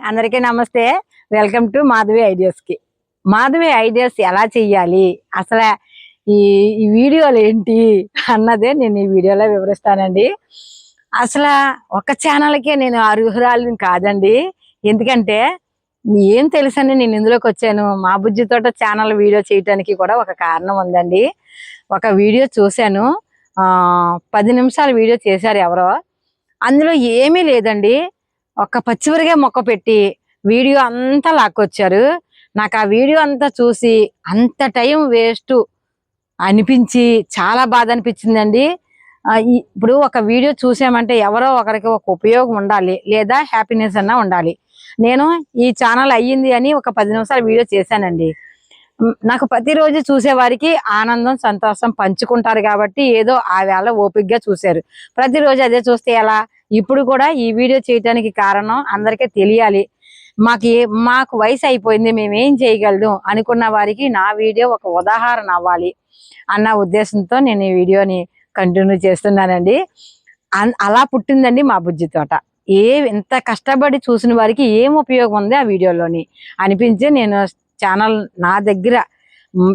అందరికీ నమస్తే. Welcome to Madhavi ideas కి. మాధవి ఐడియాస్ ఎలా చెయ్యాలి, అసలు ఈ ఈ వీడియోలు ఏంటి అన్నదే నేను ఈ వీడియోలో వివరిస్తానండి. అసలు ఒక ఛానల్కే నేను అర్హురాలిని కాదండి. ఎందుకంటే ఏం తెలుసని నేను ఇందులోకి వచ్చాను. మా బుజ్జి తోట ఛానల్ వీడియో చేయడానికి కూడా ఒక కారణం ఉందండి. ఒక వీడియో చూశాను, 10 నిమిషాల వీడియో చేశారు ఎవరో. అందులో ఏమీ లేదండి, ఒక పచ్చిమిరకాయ మొక్క పెట్టి వీడియో అంతా లాక్కొచ్చారు. నాకు ఆ వీడియో అంతా చూసి అంత టైం వేస్ట్ అనిపించి చాలా బాధ అనిపించిందండి. ఇప్పుడు ఒక వీడియో చూసామంటే ఎవరో ఒకరికి ఒక ఉపయోగం ఉండాలి, లేదా హ్యాపీనెస్ అన్నా ఉండాలి. నేను ఈ ఛానల్ అయ్యింది అని ఒక 10 నిమిషాల వీడియో చేశానండి. నాకు ప్రతిరోజు చూసేవారికి ఆనందం సంతోషం పంచుకుంటారు కాబట్టి ఏదో ఆ వేళ ఓపికగా చూశారు. ప్రతిరోజు అదే చూస్తే ఎలా? ఇప్పుడు కూడా ఈ వీడియో చేయడానికి కారణం అందరికీ తెలియాలి. మాకు వయసు అయిపోయింది, మేమేం చేయగలదు అనుకున్న వారికి నా వీడియో ఒక ఉదాహరణ అవ్వాలి అన్న ఉద్దేశంతో నేను ఈ వీడియోని కంటిన్యూ చేస్తున్నానండి. అలా పుట్టిందండి మా బుజ్జి తోట. ఎంత కష్టపడి చూసిన వారికి ఏం ఉపయోగం ఉంది ఆ వీడియోలోని అనిపించి నేను ఛానల్ నా దగ్గర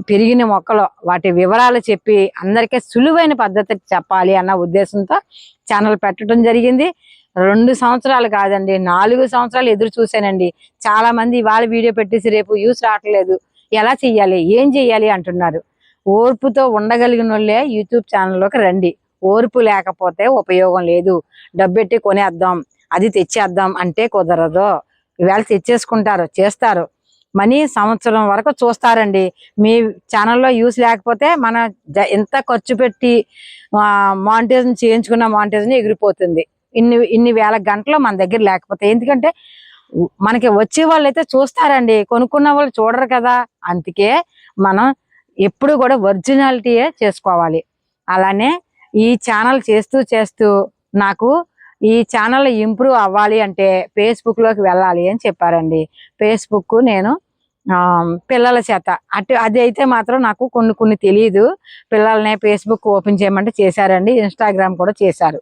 పెరిగిన మొక్కలు వాటి వివరాలు చెప్పి అందరికీ సులువైన పద్ధతి చెప్పాలి అన్న ఉద్దేశంతో ఛానల్ పెట్టడం జరిగింది. 2 సంవత్సరాలు కాదండి, 4 సంవత్సరాలు ఎదురు చూశానండి. చాలా మంది ఇవాళ వీడియో పెట్టేసి రేపు యూస్ రావట్లేదు, ఎలా చెయ్యాలి, ఏం చెయ్యాలి అంటున్నారు. ఓర్పుతో ఉండగలిగిన వాళ్ళే యూట్యూబ్ ఛానల్లోకి రండి. ఓర్పు లేకపోతే ఉపయోగం లేదు. డబ్బెట్టి కొనేద్దాం, అది తెచ్చేద్దాం అంటే కుదరదు. ఇవాళ తెచ్చేసుకుంటారు, చేస్తారు, మనీ సంవత్సరం వరకు చూస్తారండి. మీ ఛానల్లో యూస్ లేకపోతే మన ఎంత ఖర్చు పెట్టి మానిటైజేషన్ చేయించుకున్న మానిటైజేషన్ ఎగిరిపోతుంది. ఇన్ని వేల గంటలు మన దగ్గర లేకపోతే. ఎందుకంటే మనకి వచ్చే వాళ్ళు అయితే చూస్తారండి, కొనుక్కున్న వాళ్ళు చూడరు కదా. అందుకే మనం ఎప్పుడు కూడా ఒరిజినాలిటీయే చేసుకోవాలి. అలానే ఈ ఛానల్ చేస్తూ నాకు ఈ ఛానల్ ఇంప్రూవ్ అవ్వాలి అంటే ఫేస్బుక్లోకి వెళ్ళాలి అని చెప్పారండి. ఫేస్బుక్ నేను పిల్లల చేత అది అయితే మాత్రం నాకు కొన్ని తెలియదు. పిల్లల్ని ఫేస్బుక్ ఓపెన్ చేయమంటే చేశారండి. ఇన్స్టాగ్రామ్ కూడా చేశారు.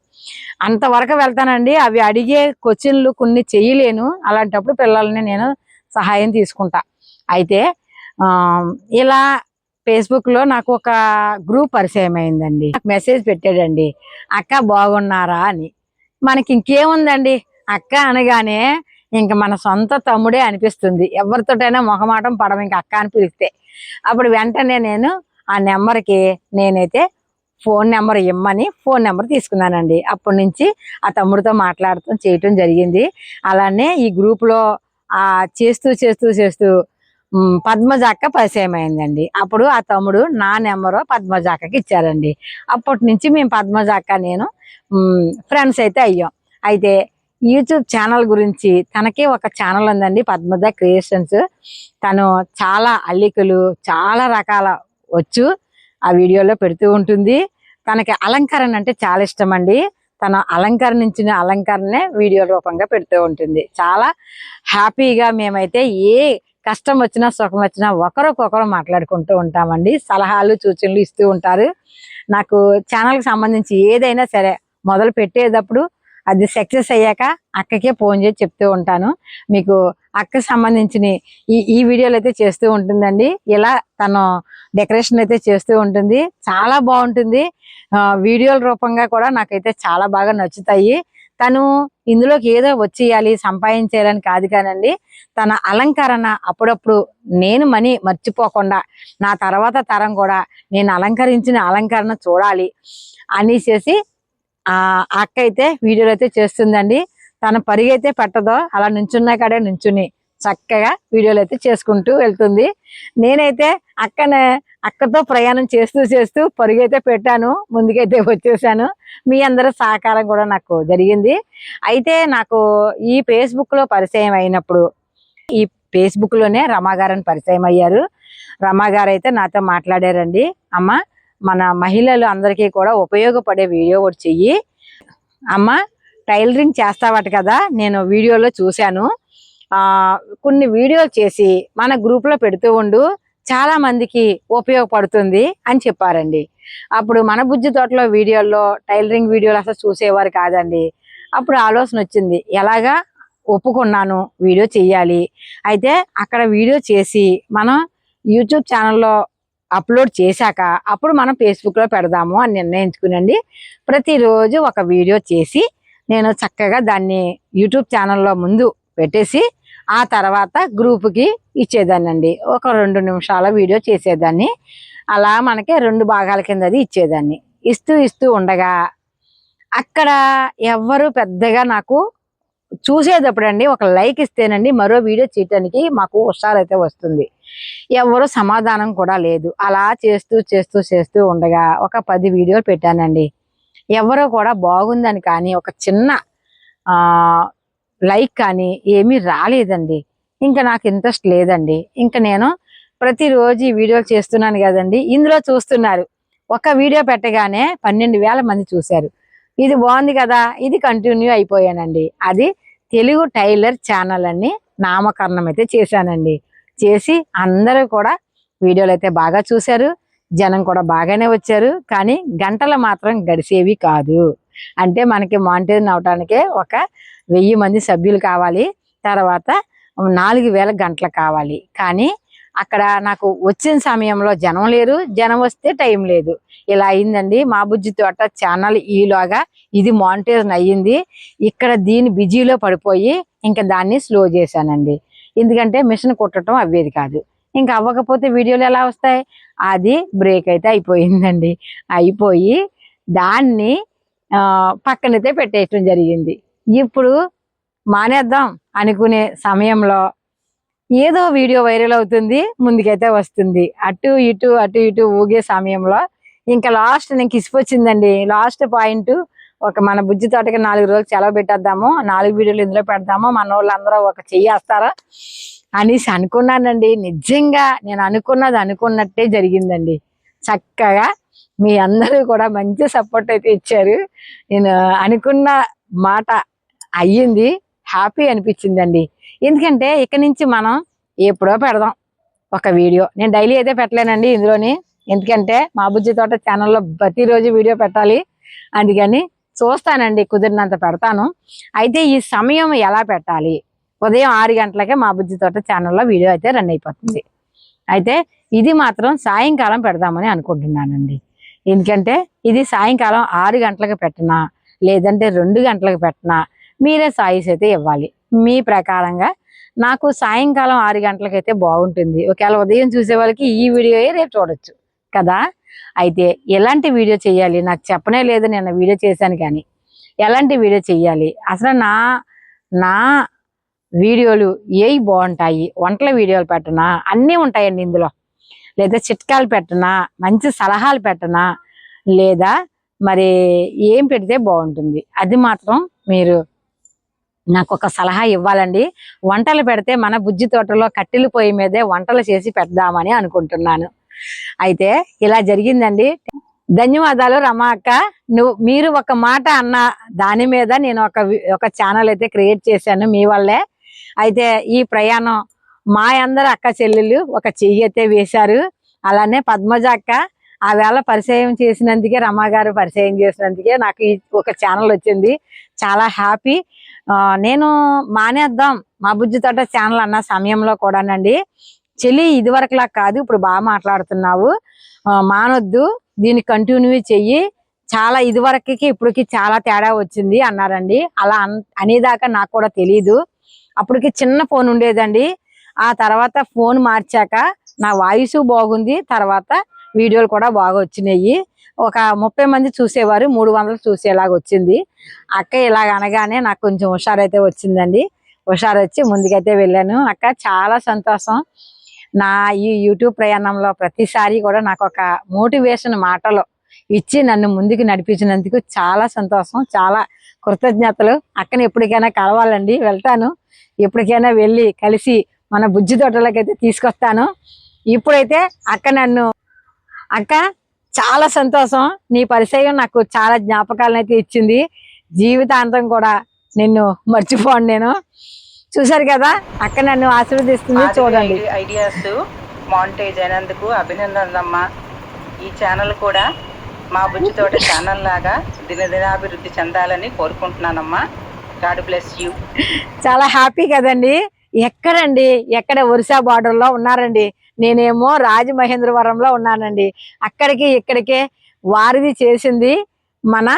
అంతవరకు వెళ్తానండి. అవి అడిగే క్వశ్చన్లు కొన్ని చేయలేను. అలాంటప్పుడు పిల్లల్ని నేను సహాయం తీసుకుంటా. అయితే ఇలా ఫేస్బుక్లో నాకు ఒక గ్రూప్ పరిచయం అయిందండి. మెసేజ్ పెట్టాడండి, అక్క బాగున్నారా అని. మనకి ఇంకేముందండి, అక్క అనగానే ఇంక మన సొంత తమ్ముడే అనిపిస్తుంది. ఎవరితోటైనా మొహమాటం పడమ ఇంక అక్క అని పిలిస్తే. అప్పుడు వెంటనే నేను ఆ నెంబర్కి నేనైతే ఫోన్ నెంబర్ ఇమ్మని ఫోన్ నెంబర్ తీసుకున్నానండి. అప్పటి నుంచి ఆ తమ్ముడితో మాట్లాడటం చేయటం జరిగింది. అలానే ఈ గ్రూప్లో చేస్తూ పద్మజ అక్క పరిచయం అయిందండి. అప్పుడు ఆ తమ్ముడు నా నెంబరు పద్మజ అక్కకి ఇచ్చారండి. అప్పటి నుంచి మేము పద్మజ అక్క నేను ఫ్రెండ్స్ అయితే అయ్యాం. అయితే యూట్యూబ్ ఛానల్ గురించి తనకే ఒక ఛానల్ ఉందండి, పద్మజ క్రియేషన్స్. తను చాలా అల్లికలు చాలా రకాల వచ్చు ఆ వీడియోలో పెడుతూ ఉంటుంది. తనకి అలంకరణ అంటే చాలా ఇష్టం అండి. తన అలంకరించిన అలంకరణనే వీడియో రూపంగా పెడుతూ ఉంటుంది. చాలా హ్యాపీగా మేమైతే ఏ కష్టం వచ్చినా సుఖం వచ్చినా ఒకరికొకరు మాట్లాడుకుంటూ ఉంటామండి. సలహాలు సూచనలు ఇస్తూ ఉంటారు. నాకు ఛానల్కి సంబంధించి ఏదైనా సరే మొదలు పెట్టేటప్పుడు అది సక్సెస్ అయ్యాక అక్కకే ఫోన్ చేసి చెప్తూ ఉంటాను. మీకు అక్కకి సంబంధించిన ఈ వీడియోలు అయితే చేస్తూ ఉంటుందండి. ఇలా తను డెకరేషన్ అయితే చేస్తూ ఉంటుంది. చాలా బాగుంటుంది. వీడియోల రూపంగా కూడా నాకైతే చాలా బాగా నచ్చుతాయి. తను ఇందులోకి ఏదో వచ్చేయాలి సంపాదించేయాలని కాదు కానండి, తన అలంకరణ అప్పుడప్పుడు నేను మనీ మర్చిపోకుండా నా తర్వాత తరం కూడా నేను అలంకరించిన అలంకరణ చూడాలి అనేసి అక్క అయితే వీడియోలు అయితే చేస్తుందండి. తన పరిగైతే పెట్టదో, అలా నుంచున్న కాడే నుంచుని చక్కగా వీడియోలు అయితే చేసుకుంటూ వెళ్తుంది. నేనైతే అక్కతో ప్రయాణం చేస్తూ పరుగైతే పెట్టాను, ముందుకైతే వచ్చేసాను. మీ అందరి సహకారం కూడా నాకు జరిగింది. అయితే నాకు ఈ ఫేస్బుక్లో పరిచయం అయినప్పుడు ఈ ఫేస్బుక్లోనే రమాగారని పరిచయం అయ్యారు. రమాగారు అయితే నాతో మాట్లాడారండి, అమ్మ మన మహిళలు అందరికీ కూడా ఉపయోగపడే వీడియో ఒకటి చెయ్యి అమ్మ, టైలరింగ్ చేస్తావట కదా, నేను వీడియోలో చూశాను, కొన్ని వీడియోలు చేసి మన గ్రూప్లో పెడుతూ ఉండు, చాలా మందికి ఉపయోగపడుతుంది అని చెప్పారండి. అప్పుడు మన బుజ్జి తోటలో వీడియోల్లో టైలరింగ్ వీడియోలు అసలు చూసేవారు కాదండి. అప్పుడు ఆలోచన వచ్చింది, ఎలాగా ఒప్పుకున్నాను వీడియో చెయ్యాలి. అయితే అక్కడ వీడియో చేసి మనం యూట్యూబ్ ఛానల్లో అప్లోడ్ చేశాక అప్పుడు మనం ఫేస్బుక్లో పెడదాము అని నిర్ణయించుకునండి. ప్రతిరోజు ఒక వీడియో చేసి నేను చక్కగా దాన్ని యూట్యూబ్ ఛానల్లో ముందు పెట్టేసి ఆ తర్వాత గ్రూప్కి ఇచ్చేదాన్నండి. ఒక 2 నిమిషాల వీడియో చేసేదాన్ని. అలా మనకి 2 భాగాల కింద అది ఇచ్చేదాన్ని. ఇస్తూ ఉండగా అక్కడ ఎవ్వరు పెద్దగా నాకు చూసేటప్పుడండి ఒక లైక్ ఇస్తేనండి మరో వీడియో చేయటానికి మాకు హుషారైతే వస్తుంది. ఎవరు సమాధానం కూడా లేదు. అలా చేస్తూ ఉండగా ఒక 10 వీడియోలు పెట్టానండి. ఎవరో కూడా బాగుందని కానీ ఒక చిన్న లైక్ కానీ ఏమీ రాలేదండి. ఇంకా నాకు ఇంట్రెస్ట్ లేదండి. ఇంకా నేను ప్రతిరోజు ఈ వీడియోలు చేస్తున్నాను కదండి, ఇందులో చూస్తున్నారు. ఒక వీడియో పెట్టగానే 12,000 మంది చూశారు. ఇది బాగుంది కదా, ఇది కంటిన్యూ అయిపోయానండి. అది తెలుగు టైలర్ ఛానల్ అని నామకరణం అయితే చేశానండి. చేసి అందరూ కూడా వీడియోలు అయితే బాగా చూశారు. జనం కూడా బాగానే వచ్చారు. కానీ గంటలు మాత్రం గడిచేవి కాదు. అంటే మనకి మానిటైజేషన్ అవటానికే ఒక 1000 మంది సభ్యులు కావాలి, తర్వాత 4,000 గంటలు కావాలి. కానీ అక్కడ నాకు వచ్చిన సమయంలో జనం లేరు, జనం వస్తే టైం లేదు. ఇలా అయిందండి. మా బుజ్జి తోట ఛానల్ ఈలోగా ఇది మానిటైజేషన్ అయ్యింది. ఇక్కడ దీని బిజీలో పడిపోయి ఇంకా దాన్ని స్లో చేశానండి. ఎందుకంటే మిషన్ కుట్టడం అవ్వేది కాదు. ఇంకా అవ్వకపోతే వీడియోలు ఎలా వస్తాయి? అది బ్రేక్ అయితే అయిపోయిందండి. అయిపోయి దాన్ని పక్కనైతే పెట్టేయటం జరిగింది. ఇప్పుడు మానేద్దాం అనుకునే సమయంలో ఏదో వీడియో వైరల్ అవుతుంది, ముందుకైతే వస్తుంది. అటు ఇటు ఊగే సమయంలో ఇంకా లాస్ట్ నేను కిసిపొచ్చిందండి. లాస్ట్ పాయింట్ ఒక మన బుజ్జి తోటకి 4 రోజులు సెలవు పెట్టేద్దాము, 4 వీడియోలు ఇందులో పెడదాము, మన వాళ్ళందరూ ఒక చెయ్యేస్తారా అనేసి అనుకున్నానండి. నిజంగా నేను అనుకున్నది అనుకున్నట్టే జరిగిందండి. చక్కగా మీ అందరూ కూడా మంచి సపోర్ట్ అయితే ఇచ్చారు. నేను అనుకున్న మాట అయ్యింది. హ్యాపీ అనిపించిందండి. ఎందుకంటే ఇక నుంచి మనం ఎప్పుడో పెడదాం ఒక వీడియో. నేను డైలీ అయితే పెట్టలేనండి ఇందులోని, ఎందుకంటే మా బుజ్జి తోట ఛానల్లో ప్రతిరోజు వీడియో పెట్టాలి. అందుకని చూస్తానండి, కుదిరినంత పెడతాను. అయితే ఈ సమయం ఎలా పెట్టాలి? ఉదయం 6 గంటలకే మా బుజ్జి తోట ఛానల్లో వీడియో అయితే రన్ అయిపోతుంది. అయితే ఇది మాత్రం సాయంకాలం పెడదామని అనుకుంటున్నానండి. ఎందుకంటే ఇది సాయంకాలం 6 గంటలకు పెట్టినా లేదంటే 2 గంటలకు పెట్టినా మీరే చాయిస్ అయితే ఇవ్వాలి. మీ ప్రకారంగా నాకు సాయంకాలం 6 గంటలకైతే బాగుంటుంది. ఒకవేళ ఉదయం చూసే వాళ్ళకి ఈ వీడియో రేపు చూడొచ్చు కదా. అయితే ఎలాంటి వీడియో చేయాలి నాకు చెప్పనే లేదు. నేను వీడియో చేశాను కానీ ఎలాంటి వీడియో చేయాలి అసలు నా వీడియోలు ఏవి బాగుంటాయి? వంటల వీడియోలు పెట్టనా? అన్నీ ఉంటాయండి ఇందులో. లేదా చిట్కాలు పెట్టనా, మంచి సలహాలు పెట్టనా, లేదా మరి ఏం పెడితే బాగుంటుంది? అది మాత్రం మీరు నాకు ఒక సలహా ఇవ్వాలండి. వంటలు పెడితే మన బుజ్జి తోటలో కట్టెల పొయ్యి మీదే వంటలు చేసి పెడదామని అనుకుంటున్నాను. అయితే ఇలా జరిగిందండి. ధన్యవాదాలు రమా అక్క. మీరు ఒక మాట అన్న దాని మీద నేను ఒక ఛానల్ అయితే క్రియేట్ చేశాను మీ వల్లే. అయితే ఈ ప్రయాణం మా అందరు అక్క చెల్లెళ్ళు ఒక చెయ్యి అయితే వేశారు. అలానే పద్మజ అక్క ఆ వేళ పరిచయం చేసినందుకే, రమా గారు పరిచయం చేసినందుకే నాకు ఒక ఛానల్ వచ్చింది. చాలా హ్యాపీ. నేను మానేద్దాం మా బుజ్జి తోట ఛానల్ అన్న సమయంలో కూడానండి, చెల్లి ఇదివరకులా కాదు, ఇప్పుడు బాగా మాట్లాడుతున్నావు, మానొద్దు, దీన్ని కంటిన్యూ చెయ్యి, చాలా ఇదివరకి ఇప్పటికి చాలా తేడా వచ్చింది అన్నారండి. అలా అనేదాకా నాకు కూడా తెలీదు. అప్పటికి చిన్న ఫోన్ ఉండేదండి. ఆ తర్వాత ఫోన్ మార్చాక నా వాయిస్ బాగుంది, తర్వాత వీడియోలు కూడా బాగా వచ్చినాయి. ఒక 30 మంది చూసేవారు, 300 చూసేలాగా వచ్చింది. అక్క ఇలాగ అనగానే నాకు కొంచెం హుషారైతే వచ్చిందండి. హుషారు వచ్చి ముందుకైతే వెళ్ళాను. అక్క చాలా సంతోషం. నా ఈ యూట్యూబ్ ప్రయాణంలో ప్రతిసారి కూడా నాకు ఒక మోటివేషన్ మాటలు ఇచ్చి నన్ను ముందుకు నడిపించినందుకు చాలా సంతోషం, చాలా కృతజ్ఞతలు. అక్కని ఎప్పటికైనా కలవాలండి, వెళ్తాను. ఎప్పటికైనా వెళ్ళి కలిసి మన బుజ్జి తోటలకైతే తీసుకొస్తాను. ఇప్పుడైతే అక్క చాలా సంతోషం. నీ పరిచయం నాకు చాలా జ్ఞాపకాలను అయితే ఇచ్చింది. జీవితాంతం కూడా నిన్ను మర్చిపోను నేను. చూశారు కదా, అక్క నన్ను ఆశీర్వదిస్తుంది. చూడండి. ఐడియాస్ మానిటైజ్ అయినందుకు అభినందనలమ్మా. ఈ ఛానల్ కూడా మా బుజ్జి తోట ఛానల్ లాగా దినదినాభివృద్ధి చెందాలని కోరుకుంటున్నానమ్మా. God bless you. చాలా హ్యాపీ కదండి. ఎక్కడండి, ఎక్కడ ఒరిస్సా border లో ఉన్నారండి, నేనేమో రాజమహేంద్రవరంలో ఉన్నానండి. అక్కడికి ఇక్కడికే వారిది చేసింది మన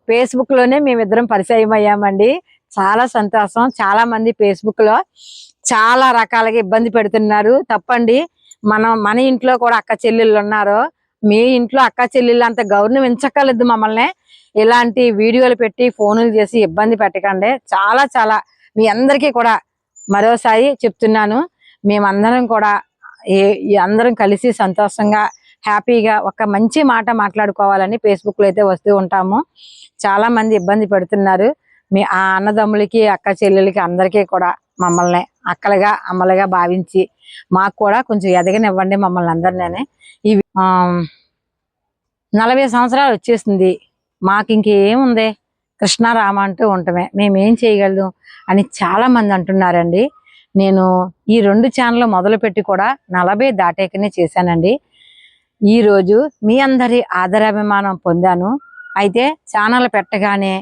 ఫేస్బుక్ లోనే మేమిద్దరం పరిచయం అయ్యామండి. చాలా సంతోషం. చాలా మంది ఫేస్బుక్ లో చాలా రకాలుగా ఇబ్బంది పెడుతున్నారు. తప్పండి. మన ఇంట్లో కూడా అక్క చెల్లెళ్ళు ఉన్నారు. మీ ఇంట్లో అక్క చెల్లెళ్ళు అంత గౌరవించక్కర్లేదు మమ్మల్ని. ఇలాంటి వీడియోలు పెట్టి ఫోన్లు చేసి ఇబ్బంది పెట్టకండి. చాలా చాలా మీ అందరికీ కూడా మరోసారి చెప్తున్నాను, మేమందరం కూడా అందరం కలిసి సంతోషంగా హ్యాపీగా ఒక మంచి మాట మాట్లాడుకోవాలని ఫేస్బుక్ లో అయితే వస్తూ ఉంటాము. చాలా మంది ఇబ్బంది పెడుతున్నారు. మీ ఆ అన్నదమ్ములకి అక్క చెల్లెలకి అందరికీ కూడా మమ్మల్ని అక్కలుగా అమ్మలుగా భావించి మాకు కూడా కొంచెం ఎదగనివ్వండి మమ్మల్ని అందరినీ. ఇవి 40 సంవత్సరాలు వచ్చేసింది, మాకు ఇంకేముంది, కృష్ణారామ అంటూ ఉంటామే, మేమేం చేయగలదు అని చాలా మంది అంటున్నారండి. నేను ఈ 2 ఛానల్ మొదలుపెట్టి కూడా 40 దాటాకనే చేశానండి. ఈరోజు మీ అందరి ఆదరాభిమానం పొందాను. అయితే ఛానల్ పెట్టగానే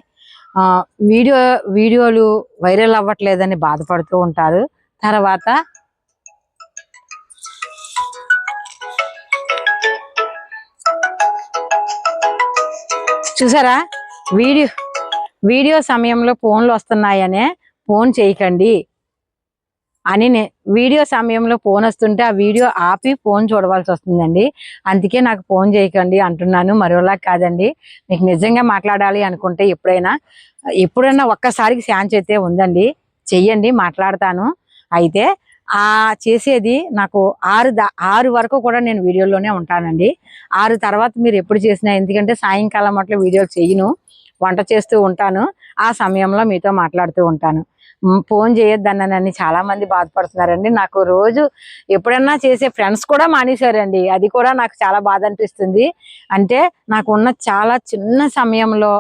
వీడియోలు వైరల్ అవ్వట్లేదని బాధపడుతూ ఉంటారు. తర్వాత చూసారా, వీడియో సమయంలో ఫోన్లు వస్తున్నాయనే ఫోన్ చేయకండి అని వీడియో సమయంలో ఫోన్ వస్తుంటే ఆ వీడియో ఆపి ఫోన్ చూడవలసి వస్తుందండి. అందుకే నాకు ఫోన్ చేయకండి అంటున్నాను, మరోలా కాదండి. మీకు నిజంగా మాట్లాడాలి అనుకుంటే ఎప్పుడైనా ఒక్కసారికి ఛాన్స్ అయితే ఉందండి, చెయ్యండి, మాట్లాడతాను. అయితే ఆ చేసేది నాకు 6 వరకు కూడా నేను వీడియోలోనే ఉంటానండి. 6 తర్వాత మీరు ఎప్పుడు చేసినా, ఎందుకంటే సాయంకాలం అట్లా వీడియోలు చేయను, వంట చేస్తూ ఉంటాను. ఆ సమయంలో మీతో మాట్లాడుతూ ఉంటాను. ఫోన్ చేయొద్దన్నానని చాలా మంది బాధపడుతున్నారండి. నాకు రోజు ఎప్పుడన్నా చేసే ఫ్రెండ్స్ కూడా మానేశారండి. అది కూడా నాకు చాలా బాధ అనిపిస్తుంది. అంటే నాకున్న చాలా చిన్న సమయంలో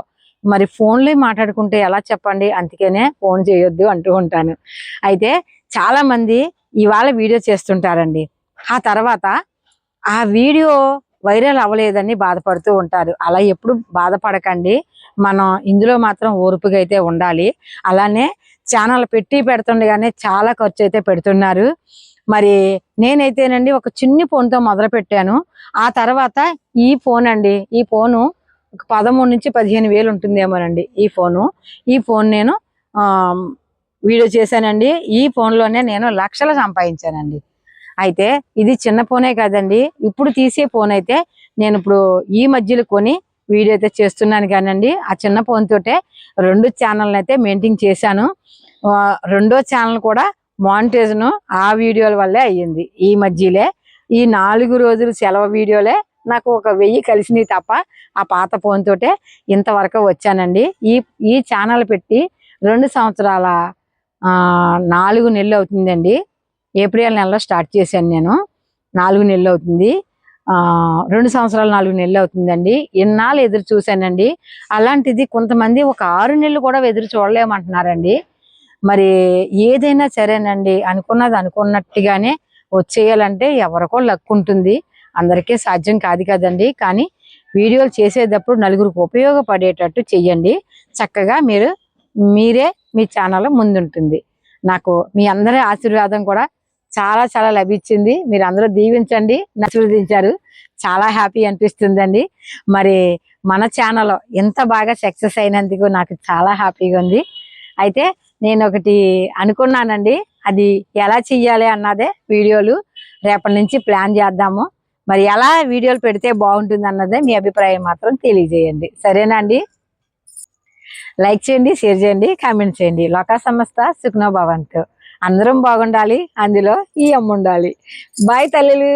మరి ఫోన్లే మాట్లాడుకుంటే ఎలా చెప్పండి, అందుకనే ఫోన్ చేయొద్దు అంటూ ఉంటాను. అయితే చాలా మంది ఇవాళ వీడియో చేస్తుంటారండి, ఆ తర్వాత ఆ వీడియో వైరల్ అవ్వలేదని బాధపడుతూ ఉంటారు. అలా ఎప్పుడు బాధపడకండి. మనం ఇందులో మాత్రం ఓర్పుగా అయితే ఉండాలి. అలానే ఛానల్ పెడుతుండగానే చాలా ఖర్చు అయితే పెడుతున్నారు. మరి నేనైతేనండి ఒక చిన్ని ఫోన్తో మొదలు పెట్టాను. ఆ తర్వాత ఈ ఫోన్ అండి, ఈ ఫోను ఒక 13 నుంచి 15 వేలు ఉంటుందేమోనండి. ఈ ఫోన్ నేను వీడియో చేశానండి. ఈ ఫోన్లోనే నేను లక్షలు సంపాదించానండి. అయితే ఇది చిన్న ఫోనే కాదండి, ఇప్పుడు తీసే ఫోన్ అయితే నేను ఇప్పుడు ఈ మధ్యలో కొని వీడియో అయితే చేస్తున్నాను కానండి. ఆ చిన్న ఫోన్ తోటే 2 ఛానల్ అయితే మెయింటైన్ చేశాను. రెండో ఛానల్ కూడా మానిటైజేషన్ ఆ వీడియోల వల్లే అయ్యింది. ఈ మధ్యలే ఈ 4 రోజులు సెలవు వీడియోలే నాకు ఒక 1000 కలిసినాయి తప్ప ఆ పాత ఫోన్ తోటే ఇంతవరకు వచ్చానండి. ఈ ఛానల్ పెట్టి 2 సంవత్సరాల 4 నెలలు అవుతుందండి. ఏప్రిల్ నెలలో స్టార్ట్ చేశాను నేను. 4 నెలలు అవుతుంది. 2 సంవత్సరాలు 4 నెలలు అవుతుందండి. ఎన్నాళ్ళు ఎదురు చూశానండి. అలాంటిది కొంతమంది ఒక 6 నెలలు కూడా ఎదురు చూడలేమంటున్నారండి. మరి ఏదైనా సరేనండి, అనుకున్నది అనుకున్నట్టుగానే వచ్చేయాలంటే ఎవరికో లక్ ఉంటుంది, అందరికీ సాధ్యం కాదు కదండి. కానీ వీడియోలు చేసేటప్పుడు నలుగురికి ఉపయోగపడేటట్టు చెయ్యండి. చక్కగా మీరే మీ ఛానల్ ముందుంటుంది. నాకు మీ అందరి ఆశీర్వాదం కూడా చాలా చాలా లభించింది. మీరు అందరూ దీవించండి, ఆశీర్వదించారు. చాలా హ్యాపీ అనిపిస్తుందండి. మరి మన ఛానల్ ఎంత బాగా సక్సెస్ అయినందుకు నాకు చాలా హ్యాపీగా ఉంది. అయితే నేను ఒకటి అనుకున్నానండి, అది ఎలా చెయ్యాలి అన్నదే వీడియోలు రేపటి నుంచి ప్లాన్ చేద్దాము. మరి ఎలా వీడియోలు పెడితే బాగుంటుంది అన్నదే మీ అభిప్రాయం మాత్రం తెలియజేయండి. సరేనా అండి? లైక్ చేయండి, షేర్ చేయండి, కామెంట్ చేయండి. లోకా సమస్త సుఖనో భవంతు. అందరం బాగుండాలి, అందులో ఈ అమ్మ ఉండాలి. బాయ్ తల్లులు.